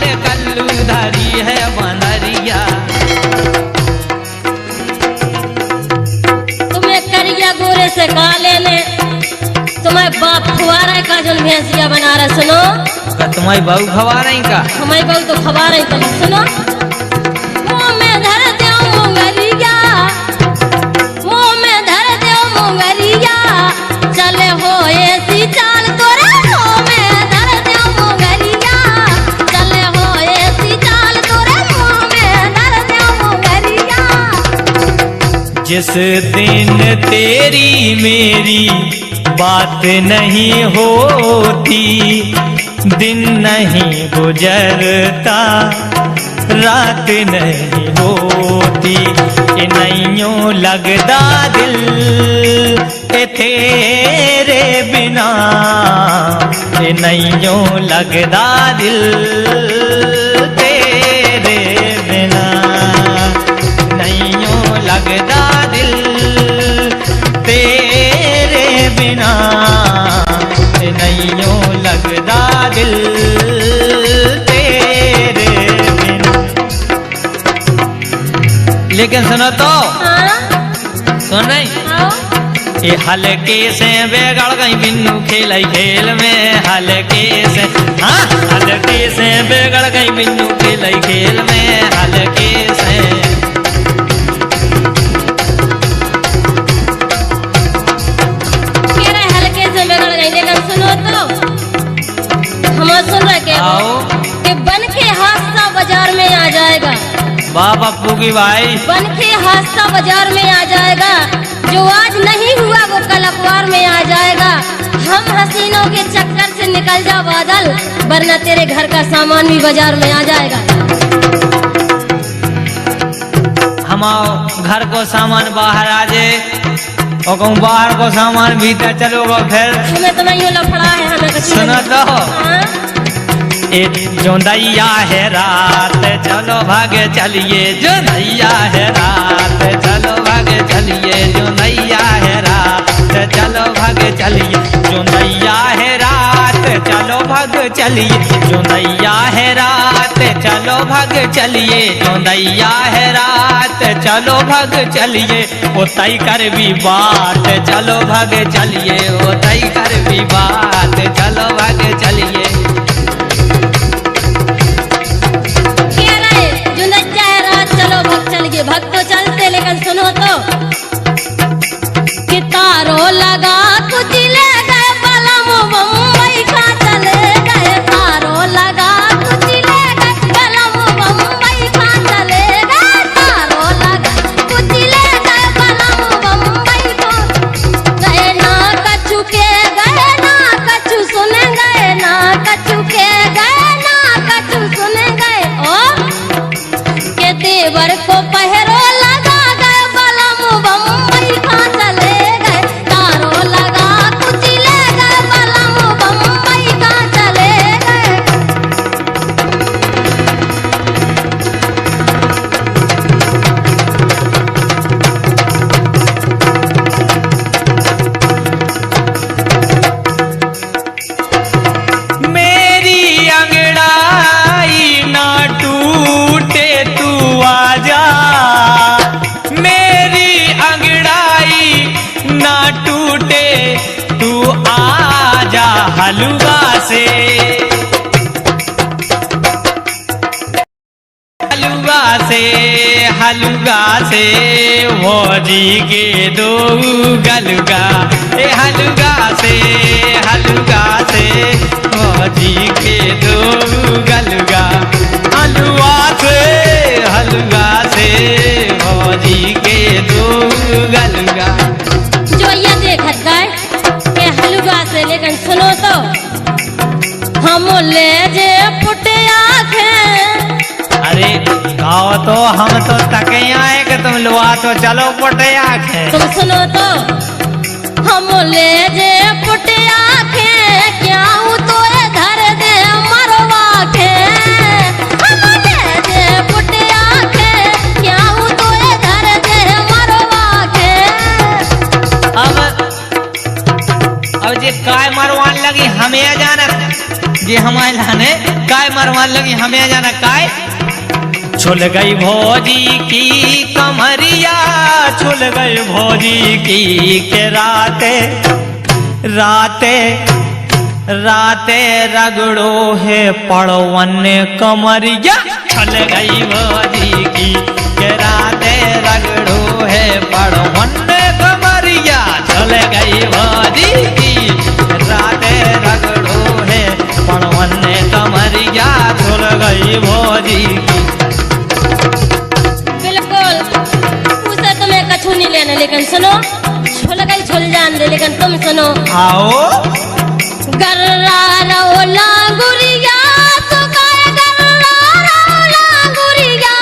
काटे कल्लू धरी है बंदरिया। तुम्हें करिया गोरे से काले ने तुम्हें बाप खुआरा का जो भैंसिया बना रहा। सुनो का तुम्हारी बहू खवा रही का? हमारी बहू तो खवा रही थी। सुनो मुँह में धर दो मुंगरिया, मुँह में धर दो मुंगरिया, चले हो ऐसी चाल तोरे। मुँह में धर दो मुंगरिया, चले हो ऐसी चाल तोरे। मुँह में धर दो मुंगरिया। जिस दिन तेरी मेरी बात नहीं होती, दिन नहीं गुजरता, रात नहीं होती, ये नैयों लगदा दिल ए तेरे बिना, ये नैयों लगदा दिल तेरे बिना, नैयों लगदा दिल तेरे बिना, नैयों लगदा दिल तेरे बिना। लेकिन सुनो तो सुन नहीं, ये हल्के से बेगड़ गई बिन्नू खेल खेल में, हल्के से हाँ हल्के से बेगड़ गई बिन्नू खेल खेल में, हल्के से सुन रहे कि बन के हादसा बाजार में आ जाएगा। वाह पप्पू की भाई, बन के हादसा बाजार में आ जाएगा। जो आज नहीं हुआ वो कल अखबार में आ जाएगा। हम हसीनों के चक्कर से निकल जा बादल, वरना तेरे घर का सामान भी बाजार में आ जाएगा। हम घर को सामान बाहर आ जाए और कहूँ बाहर को सामान भीतर चलोगा फिर तुम्हें तो नहीं लफड़ा है हमें। सुनो तो जो दैया है रात चलो भागे चलिए, जो दैया है रात चलो भागे चलिए, जो दैया है रात चलो भागे चलिए, जो दैया है रात चलो भाग चलिए, जो दैया है रात चलो भाग चलिए, जो दैया है रात चलो भाग चलिए, ओ तय कर भी बात चलो भागे चलिए, ओ तय कर भी बात चलो भागे चलिए। भक्त तो चलते लेकिन सुनो तो कि तारो लगा कुछ ले गए बलम बम्बई का चले गए, तारो लगा कुछ ले गए बलम बम्बई का चले गए, तारो लगा कुछ ले गए बलम बम्बई को गए, ना कछु के गए ना कछु सुन गए, ना कछु के गए ना कछु सुन गए। ओ के देवर को पहरो लगा गए बलम बम्बई का चले गए, तारो लगा कुछ ले गए बलम बम्बई का चले गए। मेरी अंगड़ाई ना टूटे तू आजा, मेरी अंगड़ाई ना टूटे तू आजा, हलवा से हलवा से हलवा से भौजी के दो गलगा, ए हलवा से भौजी के दो गलगा, हलवा से भौजी के दो गलगा। जो ये देखत गए के हलवा से, लेकिन सुनो तो हम ले जे पुटे आंखें। अरे गाओ तो हम तो तके आए कि तुम लुआ तो चलो पुटे आंखें। तुम सुनो तो हम ले जे पुटे आंखें, क्या हूँ तो धर दे मरवा के, हम ले जे पुटे आंखें, क्या हूँ तो धर दे मरवा के। अब जे काय मरवान लगी हमें जाना, जे हमारे लाने काय मरवान लगी हमें जाना काय। छुल गई भौजी की कमरिया, छुल गई भौजी की के राते राते राते रगड़ो है पड़वन कमरिया। छुल गई भौजी की के राते रगड़ो है पड़वन कमरिया। छुल गई भौजी की राते रगड़ो है पड़वन कमरिया। छुल गई भौजी की। बिल्कुल उसे तुम्हें कछु नहीं लेना, लेकिन सुनो छुल गई छुल जान दे, लेकिन तुम सुनो। आओ गर्रा रो लांगुरिया तो गाय गर्रा रो लांगुरिया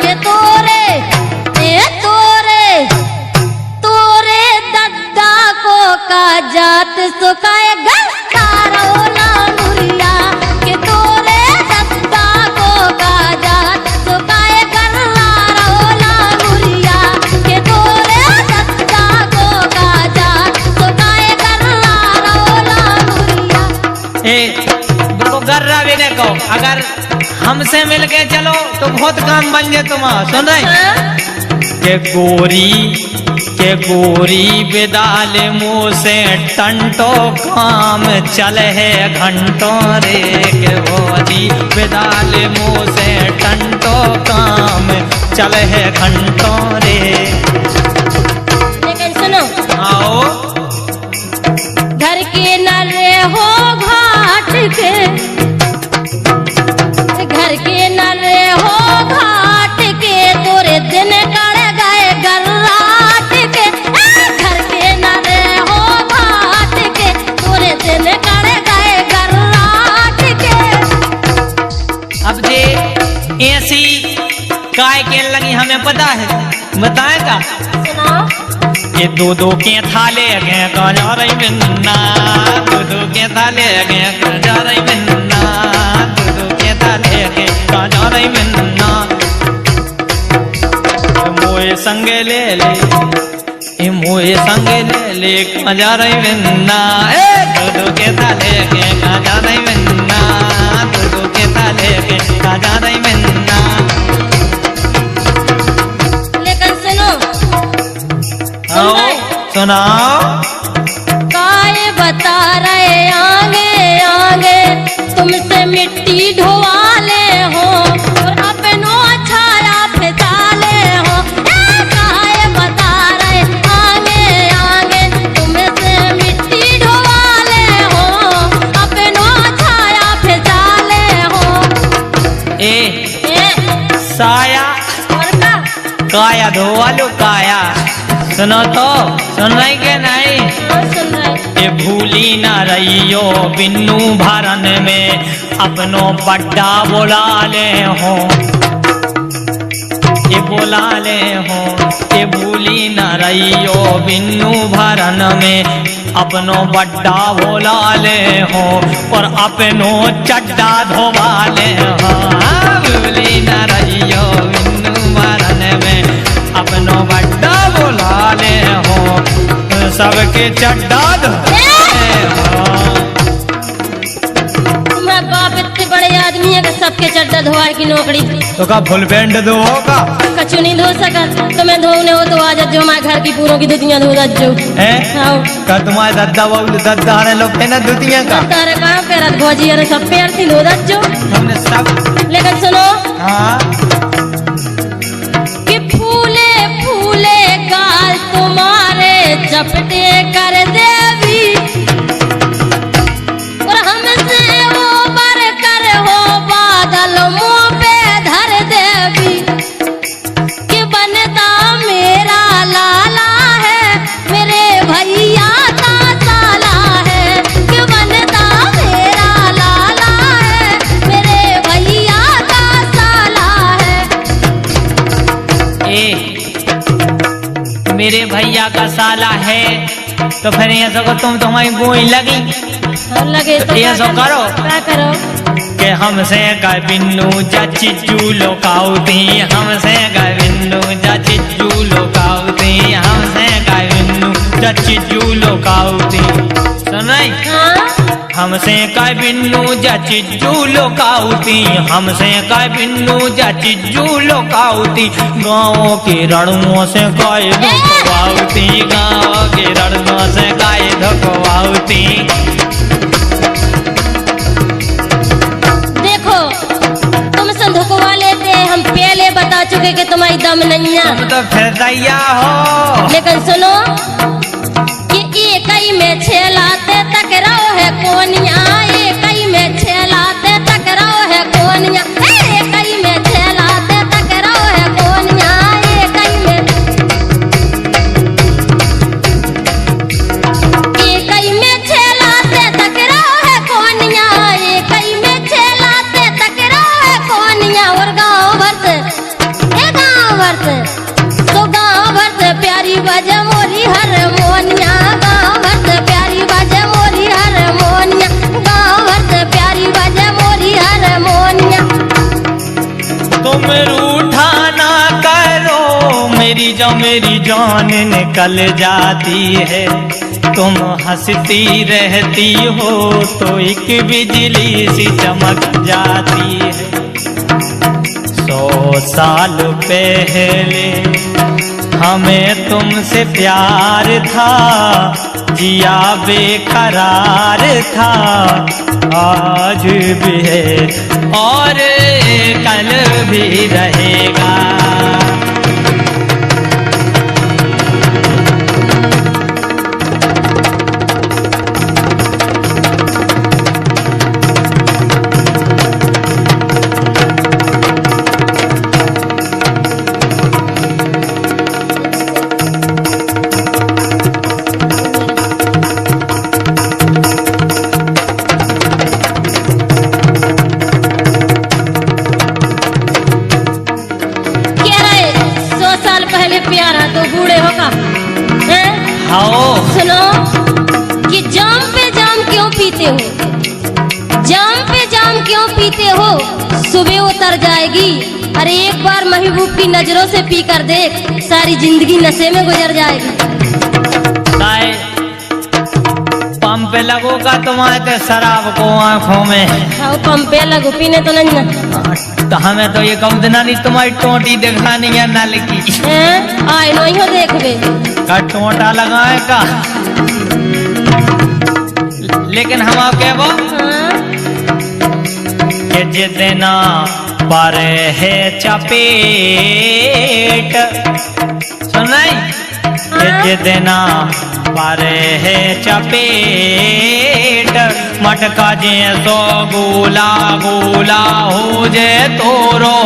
के तोरे तोरे दद्दा को का जात सुकाए। गर्रा रो लांगुरिया के तोरे दद्दा को का जात सुकाए। गर्रा रो लांगुरिया के तोरे दद्दा को का जात सुकाए। गर्रा रो लांगुरिया। ए तुमको गर्रा भी ने कहो, अगर हमसे मिलके चलो तो बहुत काम बन जाए तुम्हारा। सुन रहे के गोरी बेदाल मुँह से टंटो काम चल है घंटों रे। के गोरी बेदाल मुँह से टंटो काम चल है घंटों रे। लेकिन सुनो आओ घर के न रहो घाट के, घर के न रहो घाट के तोरे दिन कड़ गए गर्राट के। घर के न रहो घाट के तोरे दिन कड़ गए गर्राट के। अब जे ऐसी काय के लगी हमें पता है, बताएगा। सुनाओ ये दो के थाले गए का जा रही मिन्ना, दो के थाले गए का जा रही मिन्ना, दो के थाले गए का जा रही मिन्ना। मोए संगे ले ले, ये मोए संगे ले ले का जा रही मिन्ना। दो के थाले गए का जा रही मिन्ना, दो के थाले गए का जा रही मिन्ना। लेकिन सुनो आओ सुनाओ काय बता रहे आगे आगे तुमसे मिट्टी ढोवाले हो और अपनो छाया फिसाले हो। काय बता रहे आगे आगे तुमसे मिट्टी ढोवाले हो अपनो छाया फिसाले हो। ए साया और का काया धोवालो काया। सुनो तो सुन रही के नहीं। और सुन रहे ये भूली ना रहियो बिन्नू भरन में अपनो बड्डा बोला ले हो, ये बोला ले हो। ये भूली ना रहियो बिन्नू भरन में अपनो बड्डा बोला ले हो और अपनो चड्डा धोवा ले हो। भूली ना रहियो बिन्नू भरन में अपनो बड्डा बोला ले हो, सबके चड्डा धोले हो। तुम्हारा बाप इतने बड़े आदमी है कि सबके चड्डा धोवार की नौकरी। तो का फुल पैंट दो होगा कछु नहीं धो सका, तुम्हें धोने हो तो आज जो हमारे घर की पूरों की धुतियां धो दो। है का तुम्हारे दादा बाबू दादा ने लोग थे ना धुतियां का। तारे कहाँ पैर भौजी अरे सब पैर थी धो दो। हमने सब। लेकिन सुनो हाँ कि फूले फूले गाल तुम्हारे चपटे कर देवी और हमसे वो बर कर हो बादल मुंह पे धर देवी। कि बनता मेरा लाला है मेरे भैया का साला है। कि बनता मेरा लाला है मेरे भैया का साला है। मेरे भैया का साला है तो फिर ये सको तुम तुम्हारी बोई लगी और लगे तो ये सो करो क्या करो के हमसे का बिन्नू जा चिज्जू लोकाउती, हमसे का बिन्नू जा चिज्जू लोकाउती, हमसे का बिन्नू जा चिज्जू लोकाउती। सुनाई हाँ हमसे का बिन्नू जा चिज्जू लोकाउती, हमसे का बिन्नू जा चिज्जू लोकाउती। गाँव के रणुओं से गाय धोकवाउती, गाँव के रणुओं से गाय धोकवाउती। देखो तुमसे धोखवा लेते, हम पहले बता चुके कि तुम्हारी दम नहीं है। तुम तो फिर दैया हो। लेकिन सुनो कि एक ही में छेलाते टकराओ है कोनिया, एक ही में छेलाते टकराओ है कोनिया, एक ही में छेलाते टकराओ है कोनिया, एक ही में छेलाते टकराओ है कोनिया, एक ही में छेलाते टकराओ है कोनिया। और गाँव भर से गाँव भर से तो गाँव भर से प्यारी बजे मोरी हारमोनिया, गाँव भर से प्यारी बजे मोरी हारमोनिया, गाँव भर से प्यारी बजे मोरी हारमोनिया। तुम रूठा ना करो मेरी जान निकल जाती है। तुम हंसती रहती हो तो एक बिजली सी चमक जाती है। 100 साल पहले हमें तुमसे प्यार था, जिया बेकरार था, आज भी है और कल भी रहेगा। प्यार है तो बूढ़े होगा हैं? हाँ सुनो कि जाम पे जाम क्यों पीते हो, जाम पे जाम क्यों पीते हो, सुबह उतर जाएगी। अरे एक बार महबूब की नजरों से पी कर देख, सारी जिंदगी नशे में गुजर जाएगी। पंप पे लगोगा तुम्हारे शराब को आंखों में। हाँ पंप पे लगो, पीने तो नहीं ना। तो हमें तो ये कहूँ ना नहीं तुम्हारी टोटी दिखानी है नल की। आए नहीं हो देखबे का टोटा लगाए का। लेकिन हम के वो कि जितना पर है चपेट, सुनाई जितना पर है चपेट, मटका जे सो गोला गोला हो जे तोरो